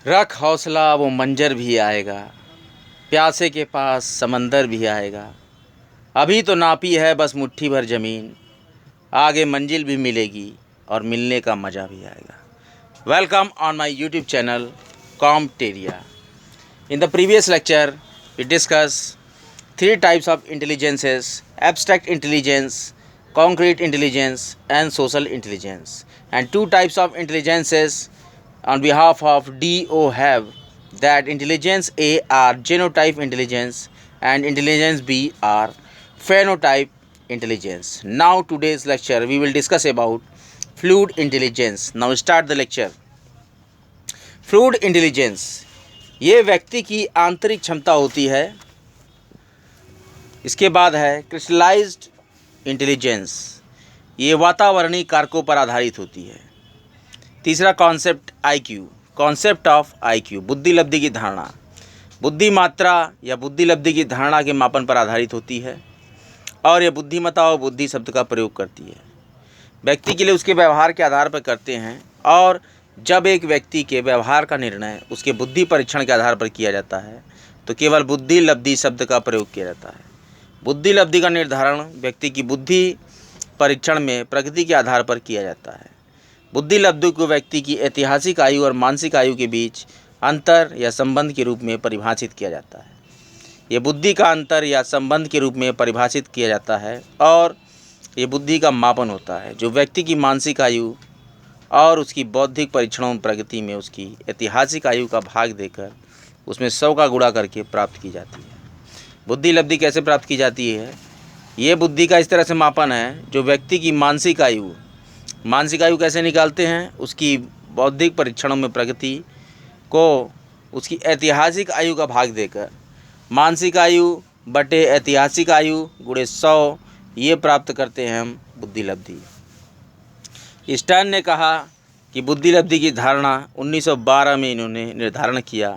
रख हौसला वो मंजर भी आएगा, प्यासे के पास समंदर भी आएगा। अभी तो नापी है बस मुट्ठी भर ज़मीन, आगे मंजिल भी मिलेगी और मिलने का मज़ा भी आएगा। Welcome on my YouTube channel Comteria. In the previous lecture, we discussed three types of intelligences: abstract intelligence, concrete intelligence, and social intelligence. And two types of intelligences on behalf of DO have, that intelligence A are genotype intelligence and intelligence B are phenotype intelligence. Now today's lecture we will discuss about fluid intelligence. Now start the lecture. Fluid intelligence ये व्यक्ति की आंतरिक क्षमता होती है। इसके बाद है क्रिस्टलाइज्ड इंटेलिजेंस, ये वातावरणीय कारकों पर आधारित होती है। तीसरा concept IQ, concept of IQ, बुद्धि लब्धि की धारणा, बुद्धि मात्रा या बुद्धि लब्धि की धारणा के मापन पर आधारित होती है और यह बुद्धिमत्ता और बुद्धि शब्द का प्रयोग करती है। व्यक्ति के लिए उसके व्यवहार के आधार पर करते हैं और जब एक व्यक्ति के व्यवहार का निर्णय उसके बुद्धि परीक्षण के आधार पर किया जाता है तो केवल बुद्धि लब्धि शब्द का प्रयोग किया जाता है। बुद्धि लब्धि का निर्धारण व्यक्ति की बुद्धि परीक्षण में प्रगति के आधार पर किया जाता है। बुद्धि लब्धि को व्यक्ति की ऐतिहासिक आयु और मानसिक आयु के बीच अंतर या संबंध के रूप में परिभाषित किया जाता है। ये बुद्धि का अंतर या संबंध के रूप में परिभाषित किया जाता है और ये बुद्धि का मापन होता है जो व्यक्ति की मानसिक आयु और उसकी बौद्धिक परीक्षणों में प्रगति में उसकी ऐतिहासिक आयु का भाग देकर उसमें 100 का गुणा करके प्राप्त की जाती है। बुद्धि लब्धि कैसे प्राप्त की जाती है? ये बुद्धि का इस तरह से मापन है जो व्यक्ति की मानसिक आयु कैसे निकालते हैं? उसकी बौद्धिक परीक्षणों में प्रगति को उसकी ऐतिहासिक आयु का भाग देकर मानसिक आयु बटे ऐतिहासिक आयु गुणे 100 ये प्राप्त करते हैं हम बुद्धि लब्धि। स्टर्न ने कहा कि बुद्धि लब्धि की धारणा 1912 में इन्होंने निर्धारण किया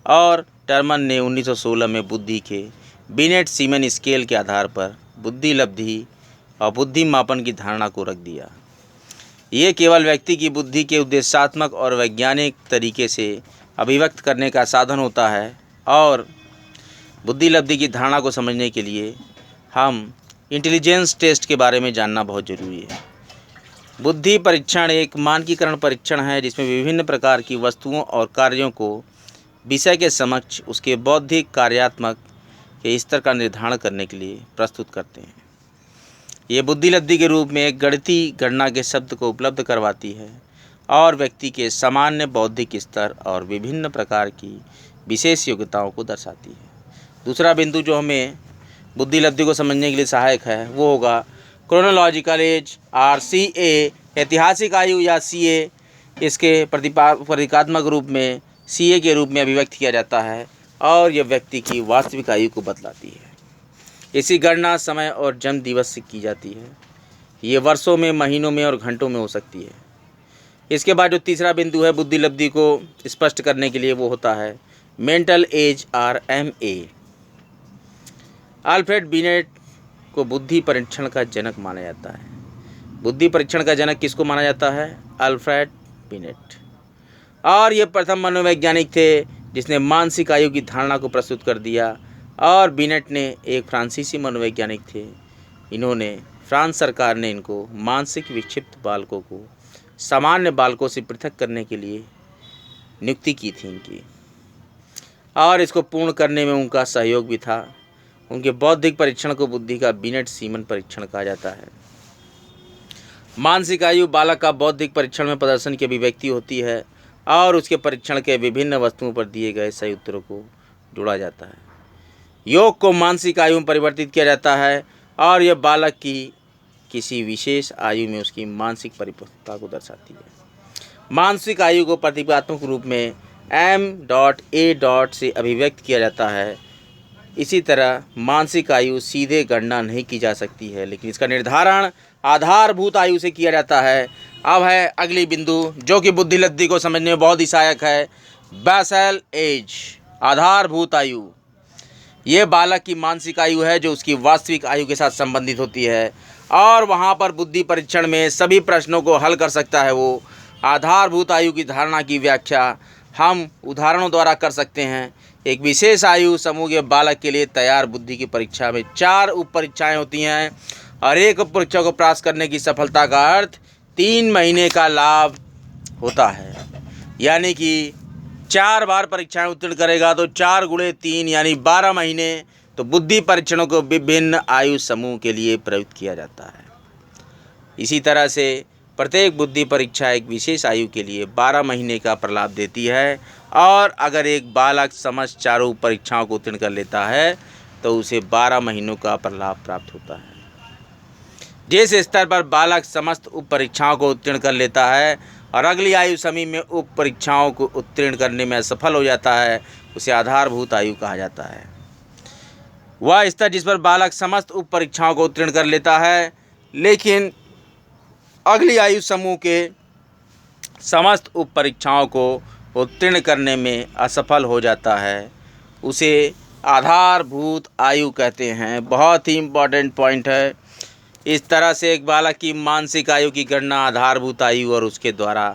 और टर्मन ने 1916 में बुद्धि के बिनेट सीमन स्केल के आधार पर बुद्धि लब्धि और बुद्धि मापन की धारणा को रख दिया। ये केवल व्यक्ति की बुद्धि के उद्देश्यात्मक और वैज्ञानिक तरीके से अभिव्यक्त करने का साधन होता है और बुद्धि लब्धि की धारणा को समझने के लिए हम इंटेलिजेंस टेस्ट के बारे में जानना बहुत ज़रूरी है। बुद्धि परीक्षण एक मानकीकरण परीक्षण है जिसमें विभिन्न प्रकार की वस्तुओं और कार्यों को विषय के समक्ष उसके बौद्धिक कार्यात्मक के स्तर का निर्धारण करने के लिए प्रस्तुत करते हैं। ये बुद्धि लब्धि के रूप में एक गणितीय गणना के शब्द को उपलब्ध करवाती है और व्यक्ति के सामान्य बौद्धिक स्तर और विभिन्न प्रकार की विशेष योग्यताओं को दर्शाती है। दूसरा बिंदु जो हमें बुद्धि लब्धि को समझने के लिए सहायक है वो होगा क्रोनोलॉजिकल एज और CA, ऐतिहासिक आयु या CA, इसके प्रतीकात्मक रूप में CA के रूप में अभिव्यक्त किया जाता है और यह व्यक्ति की वास्तविक आयु को बतलाती है। इसी गणना समय और जन्म दिवस से की जाती है। ये वर्षों में, महीनों में और घंटों में हो सकती है। इसके बाद जो तीसरा बिंदु है बुद्धि लब्धि को स्पष्ट करने के लिए वो होता है मेंटल एज और MA। अल्फ्रेड बिनेट को बुद्धि परीक्षण का जनक माना जाता है। बुद्धि परीक्षण का जनक किसको माना जाता है? Alfred beneath. और ये प्रथम मनोवैज्ञानिक थे जिसने मानसिक आयु की धारणा को प्रस्तुत कर दिया और बिनेट ने एक फ्रांसीसी मनोवैज्ञानिक थे। इन्होंने फ्रांस सरकार ने इनको मानसिक विक्षिप्त बालकों को सामान्य बालकों से पृथक करने के लिए नियुक्ति की थी इनकी और इसको पूर्ण करने में उनका सहयोग भी था। उनके बौद्धिक परीक्षण को बुद्धि का बिनेट सीमन परीक्षण कहा जाता है। मानसिक आयु बालक का बौद्धिक परीक्षण में प्रदर्शन की अभिव्यक्ति होती है और उसके परीक्षण के विभिन्न वस्तुओं पर दिए गए सही उत्तरों को जोड़ा जाता है। योग को मानसिक आयु में परिवर्तित किया जाता है और यह बालक की किसी विशेष आयु में उसकी मानसिक परिपक्वता को दर्शाती है। मानसिक आयु को प्रतीकात्मक रूप में M.A. से अभिव्यक्त किया जाता है। इसी तरह मानसिक आयु सीधे गणना नहीं की जा सकती है लेकिन इसका निर्धारण आधारभूत आयु से किया जाता है। अब है अगली बिंदु जो कि बुद्धि लब्धि को समझने में बहुत ही सहायक है, बेसल एज, आधारभूत आयु। ये बालक की मानसिक आयु है जो उसकी वास्तविक आयु के साथ संबंधित होती है और वहाँ पर बुद्धि परीक्षण में सभी प्रश्नों को हल कर सकता है। वो आधारभूत आयु की धारणा की व्याख्या हम उदाहरणों द्वारा कर सकते हैं। एक विशेष आयु समूह के बालक के लिए तैयार बुद्धि की परीक्षा में 4 उप परीक्षाएँ होती हैं और एक उप परीक्षा को प्राप्त करने की सफलता का अर्थ 3 महीने का लाभ होता है। यानी कि 4 बार परीक्षाएं उत्तीर्ण करेगा तो 4 गुणे 3 यानी 12 महीने तो बुद्धि परीक्षणों को विभिन्न आयु समूह के लिए प्रयुक्त किया जाता है। इसी तरह से प्रत्येक बुद्धि परीक्षा एक विशेष आयु के लिए 12 महीने का प्रलाभ देती है और अगर एक बालक समस्त चारों परीक्षाओं को उत्तीर्ण कर लेता है तो उसे 12 महीनों का प्रलाभ प्राप्त होता है। जिस स्तर पर बालक समस्त उप परीक्षाओं को उत्तीर्ण कर लेता है और अगली आयु समूह में उप परीक्षाओं को उत्तीर्ण करने में असफल हो जाता है उसे आधारभूत आयु कहा जाता है। वह स्तर जिस पर बालक समस्त उप परीक्षाओं को उत्तीर्ण कर लेता है लेकिन अगली आयु समूह के समस्त उप परीक्षाओं को उत्तीर्ण करने में असफल हो जाता है उसे आधारभूत आयु कहते हैं। बहुत ही इम्पॉर्टेंट पॉइंट है। इस तरह से एक बालक की मानसिक आयु की गणना आधारभूत आयु और उसके द्वारा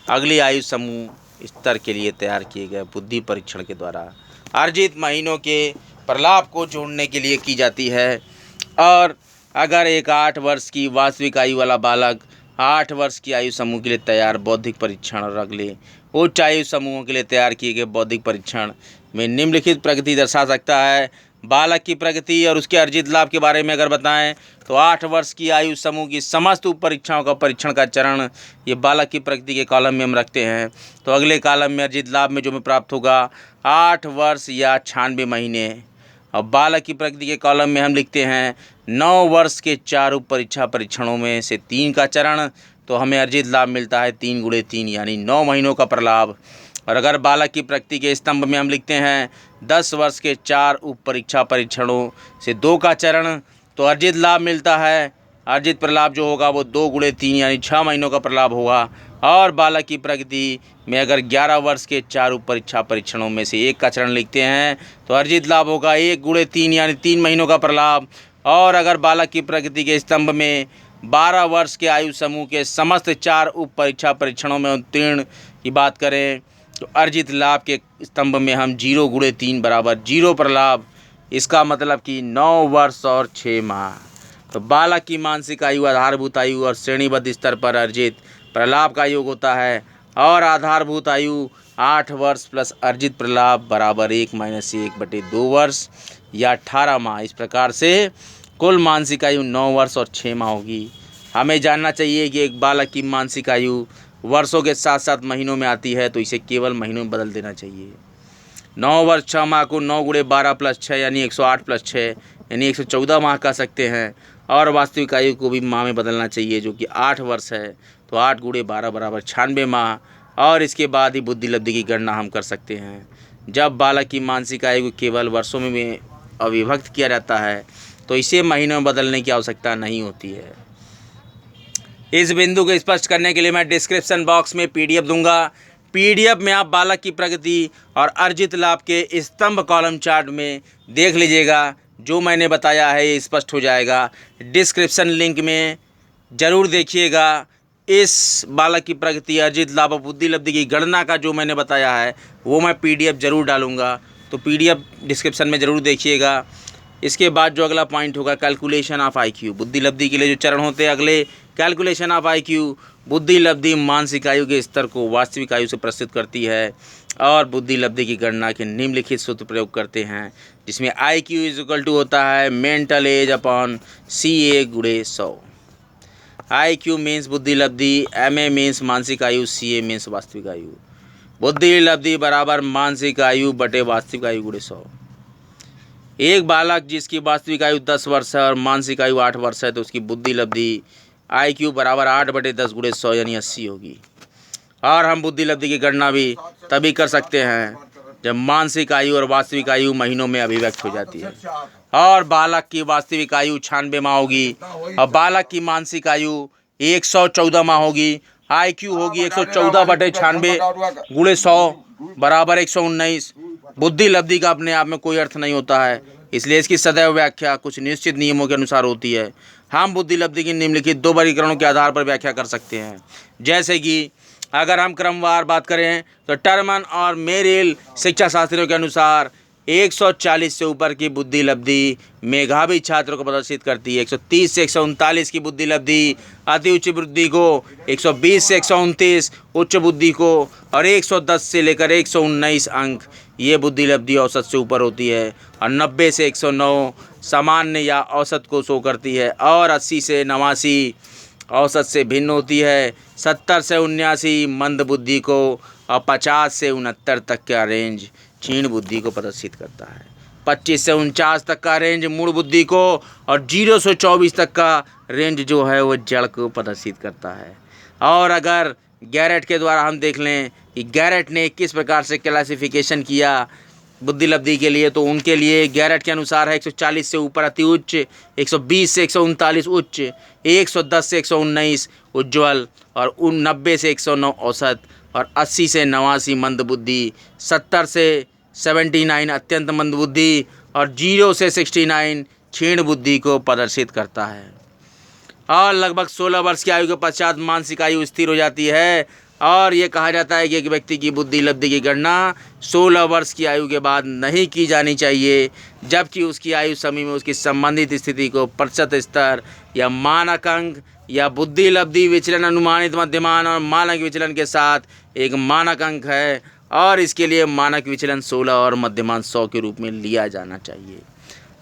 अगली आयु समूह स्तर के लिए तैयार किए गए बुद्धि परीक्षण के द्वारा अर्जित महीनों के प्रलाभ को जोड़ने के लिए की जाती है। और अगर एक 8 वर्ष की वास्तविक आयु वाला बालक 8 वर्ष की आयु समूह के लिए तैयार बौद्धिक परीक्षण और अगले उच्च आयु समूहों के लिए तैयार किए गए बौद्धिक परीक्षण में निम्नलिखित प्रगति दर्शा सकता है। बालक की प्रगति और उसके अर्जित लाभ के बारे में अगर बताएं तो 8 वर्ष की आयु समूह की समस्त उप परीक्षाओं का परीक्षण का चरण ये बालक की प्रगति के कॉलम में हम रखते हैं। तो अगले कॉलम में अर्जित लाभ में जो हमें प्राप्त होगा 8 वर्ष या 96 महीने और बालक की प्रगति के कॉलम में हम लिखते हैं 9 वर्ष के 4 उप परीक्षा परीक्षणों में से 3 का चरण तो हमें अर्जित लाभ मिलता है 3 गुणे 3 यानी 9 महीनों का प्रलाभ। और अगर बालक की प्रगति के स्तंभ में हम लिखते हैं 10 वर्ष के 4 उप परीक्षा परीक्षणों से 2 का चरण तो अर्जित लाभ मिलता है। अर्जित प्रलाभ जो होगा वो 2 गुणे 3 यानी 6 महीनों का प्रलाभ होगा। और बालक की प्रगति में अगर 11 वर्ष के 4 उप परीक्षा परीक्षणों में से 1 का चरण लिखते हैं तो अर्जित लाभ होगा 1 गुणे 3 यानी 3 महीनों का प्रलाभ। और अगर बालक की प्रगति के स्तंभ में 12 वर्ष के आयु समूह के समस्त 4 उप परीक्षा परीक्षणों में उत्तीर्ण की बात करें तो अर्जित लाभ के स्तंभ में हम 0 गुणे 3 बराबर 0 प्रलाभ। इसका मतलब कि 9 वर्ष और 6 माह। तो बालक की मानसिक आयु आधारभूत आयु और श्रेणीबद्ध स्तर पर अर्जित प्रलाभ का योग होता है और आधारभूत आयु 8 वर्ष प्लस अर्जित प्रलाभ बराबर 1 - 1/2 वर्ष या 18 माह। इस प्रकार से कुल मानसिक आयु 9 वर्ष और 6 माह होगी। हमें जानना चाहिए कि एक बालक की मानसिक आयु वर्षों के साथ साथ महीनों में आती है तो इसे केवल महीनों में बदल देना चाहिए। 9 वर्ष 6 माह को 9 गुणे 12 + 6 यानी 108 + 6 यानी 114 माह कह सकते हैं। और वास्तविक आयु को भी माह में बदलना चाहिए जो कि 8 वर्ष है तो 8 गुणे 12 बराबर 96 माह। और इसके बाद ही बुद्धि लब्धि की गणना हम कर सकते हैं। जब बालक की मानसिक आयु को केवल वर्षों में अविभक्त किया जाता है तो इसे महीनों में बदलने की आवश्यकता नहीं होती है। इस बिंदु को स्पष्ट करने के लिए मैं डिस्क्रिप्शन बॉक्स में PDF दूंगा। PDF में आप बालक की प्रगति और अर्जित लाभ के स्तंभ कॉलम चार्ट में देख लीजिएगा। जो मैंने बताया है ये स्पष्ट हो जाएगा। डिस्क्रिप्शन लिंक में ज़रूर देखिएगा। इस बालक की प्रगति अर्जित लाभ और बुद्धि लब्धि की गणना का जो मैंने बताया है वो मैं PDF ज़रूर डालूँगा। तो PDF डिस्क्रिप्शन में ज़रूर देखिएगा। इसके बाद जो अगला पॉइंट होगा कैलकुलेशन ऑफ IQ। बुद्धि लब्धि के लिए जो चरण होते हैं अगले कैलकुलेशन ऑफ IQ। बुद्धि लब्धि मानसिक आयु के स्तर को वास्तविक आयु से प्रस्तुत करती है और बुद्धि लब्धि की गणना के निम्नलिखित सूत्र प्रयोग करते हैं जिसमें IQ = होता है mental as upon CA × 100। IQ means बुद्धि लब्धि, MA मीन्स मानसिक आयु, CA मीन्स वास्तविक आयु। बुद्धि लब्धि बराबर मानसिक आयु बटे वास्तविक आयु × 100। एक बालक जिसकी वास्तविक आयु 10 वर्ष है और मानसिक आयु 8 वर्ष है तो उसकी बुद्धि लब्धि IQ बराबर 8/10 × 100 यानी 80 होगी। और हम बुद्धि लब्धि की गणना भी तभी कर सकते हैं जब मानसिक आयु और वास्तविक आयु महीनों में अभिव्यक्त हो जाती है। और बालक की वास्तविक आयु 96 माह होगी और बालक की मानसिक आयु 114 माह होगी। IQ होगी 114/96 × 100 बराबर 119। बुद्धि लब्धि का अपने आप में कोई अर्थ नहीं होता है, इसलिए इसकी सदैव व्याख्या कुछ निश्चित नियमों के अनुसार होती है। हम बुद्धि लब्धि की निम्नलिखित 2 वर्गीकरणों के आधार पर व्याख्या कर सकते हैं। जैसे कि अगर हम क्रमवार बात करें तो टर्मन और मेरिल शिक्षा शास्त्रियों के अनुसार 140 से ऊपर की बुद्धि लब्धि मेधावी छात्रों को प्रदर्शित करती है। 130 से 139 की बुद्धि लब्धि अति उच्च बुद्धि को, 120 से 129 उच्च बुद्धि को और 110 से लेकर 119 अंक ये बुद्धि लब्धि औसत से ऊपर होती है। और 90 से 109 सामान्य या औसत को शो करती है और 80 से 89 औसत से भिन्न होती है। 70 से 79 मंद बुद्धि को और 50 से 69 तक का रेंज क्षीण बुद्धि को प्रदर्शित करता है। 25 से 49 तक का रेंज मूढ़ बुद्धि को और 0 से 24 तक का रेंज जो है वो जड़ को प्रदर्शित करता है। और अगर गैरेट के द्वारा हम देख लें कि गैरेट ने किस प्रकार से क्लासिफिकेशन किया बुद्धि लब्धि के लिए, तो उनके लिए गैरेट के अनुसार है 140 से ऊपर अति उच्च, 120 से 139 उच्च, 110 से 119 उज्ज्वल और 90 से 109 औसत और 80 से 89 मंद बुद्धि, 70 से 79 अत्यंत मंद बुद्धि और 0 से 69 क्षीण बुद्धि को प्रदर्शित करता है। और लगभग 16 वर्ष की आयु के पश्चात मानसिक आयु स्थिर हो जाती है और ये कहा जाता है कि एक व्यक्ति की बुद्धि लब्धि की गणना 16 वर्ष की आयु के बाद नहीं की जानी चाहिए, जबकि उसकी आयु समय में उसकी संबंधित स्थिति को प्रतिशत स्तर या मानक अंक या बुद्धि लब्धि विचलन अनुमानित मध्यमान और मानक विचलन के साथ एक मानक अंक है और इसके लिए मानक विचलन 16 और मध्यमान 100 के रूप में लिया जाना चाहिए।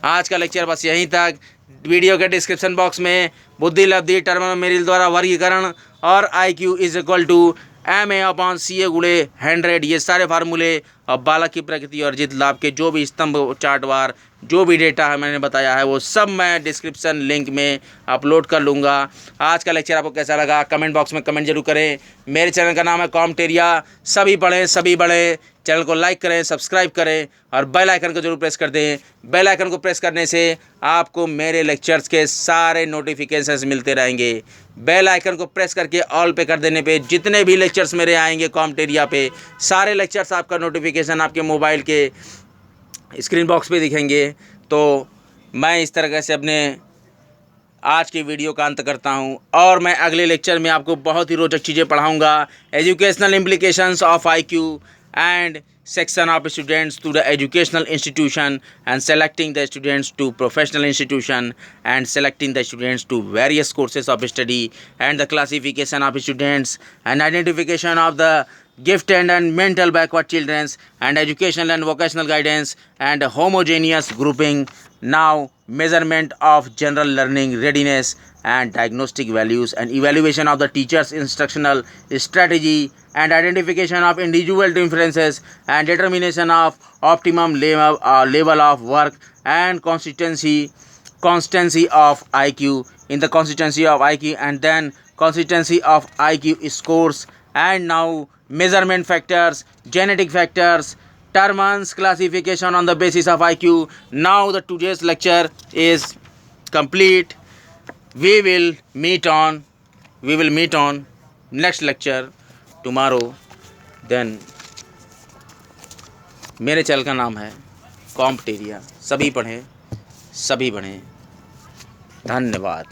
आज का लेक्चर बस यहीं तक। वीडियो के डिस्क्रिप्शन बॉक्स में बुद्धि लब्धि टर्मन मेरिल द्वारा वर्गीकरण और IQ is equal to MA/CA गुणे 100 ये सारे फार्मूले और बालक की प्रकृति और जित लाभ के जो भी स्तंभ चार्टवार जो भी डेटा है मैंने बताया है वो सब मैं डिस्क्रिप्शन लिंक में अपलोड कर लूँगा। आज का लेक्चर आपको कैसा लगा कमेंट बॉक्स में कमेंट जरूर करें। मेरे चैनल का नाम है कॉम्टेरिया। सभी पढ़ें सभी बढ़ें। चैनल को लाइक करें, सब्सक्राइब करें और बेल आइकन को जरूर प्रेस कर दें। बेल आइकन को प्रेस करने से आपको मेरे लेक्चर्स के सारे नोटिफिकेशंस मिलते रहेंगे। बेल आइकन को प्रेस करके ऑल पे कर देने पे जितने भी लेक्चर्स मेरे आएंगे कॉम्टेरिया पे सारे लेक्चर्स आपका नोटिफिकेशन आपके मोबाइल के स्क्रीन बॉक्स पे दिखेंगे। तो मैं इस तरह से अपने आज की वीडियो का अंत करता हूं और मैं अगले लेक्चर में आपको बहुत ही रोचक चीज़ें पढ़ाऊंगा। Educational implications of IQ and section of students to the educational institution and selecting the students to professional institution and selecting the students to various courses of study and the classification of students and identification of the gifted and mental backward children and educational and vocational guidance and homogeneous grouping. Now measurement of general learning readiness and diagnostic values and evaluation of the teacher's instructional strategy and identification of individual differences and determination of optimum level of work and consistency of IQ in the consistency of IQ and then consistency of IQ scores. And now measurement factors, genetic factors, Terman's classification on the basis of IQ. Now the today's lecture is complete. We will meet on next lecture tomorrow. Then मेरे channel का नाम है कॉम्टेरिया। सभी पढ़ें सभी बढ़ें। धन्यवाद।